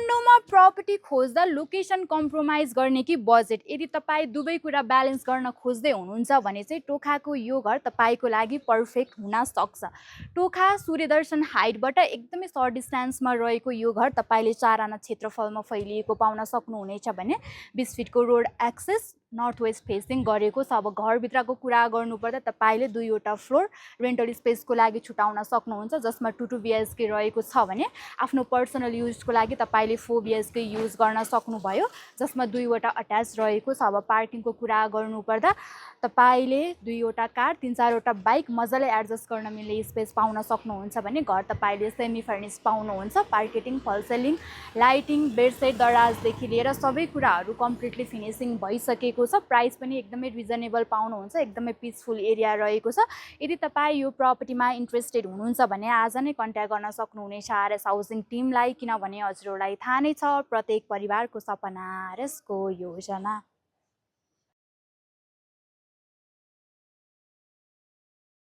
काठमाडौँमा प्रपर्टी खोज्दा location compromise गर्ने कि बजेट, यदि तपाईँ दुवै कुरा ब्यालेन्स गर्न खोज्दै हुनुहुन्छ भने चाहिँ टोखाको यो घर तपाईँको लागि पर्फेक्ट हुन सक्छ। टोखा सूर्यदर्शन हाइटबाट एकदमै सर्ट डिस्टेन्समा रहेको यो घर तपाईँले 4 आना क्षेत्रफलमा फैलिएको पाउन सक्नुहुनेछ भने 20 फिटको road access north west facing गरेको छ। अब घरभित्रको कुरा गर्नुपर्दा तपाईँले 2वटा फ्लोर रेन्टल स्पेसको लागि छुटाउन सक्नुहुन्छ, जसमा 2 BHK रहेको छ भने आफ्नो पर्सनल युजको लागि तपाईँले 4 BHK युज गर्न सक्नुभयो, जसमा 2वटा अट्याच रहेको छ। अब पार्किङको कुरा गर्नुपर्दा तपाईँले 2वटा कार 3-4वटा बाइक मजाले एडजस्ट गर्न मिल्ने स्पेस पाउन सक्नुहुन्छ भने घर तपाईँले सेमी फर्निस पाउनुहुन्छ। मार्केटिङ, फल सेलिङ, लाइटिङ, बेडसेट, दराजदेखि लिएर सबै कुराहरू कम्प्लिटली फिनिसिङ भइसकेको छ। प्राइस पनि एकदमै रिजनेबल पाउनुहुन्छ, एकदमै पिसफुल एरिया रहेको छ। यदि तपाईँ यो प्रपर्टीमा इन्ट्रेस्टेड हुनुहुन्छ भने आज नै कन्ट्याक्ट गर्न सक्नुहुनेछ आरएस हाउसिङ टिमलाई, किनभने हजुरहरूलाई थाहा नै छ प्रत्येक परिवारको सपना आरएसको योजना।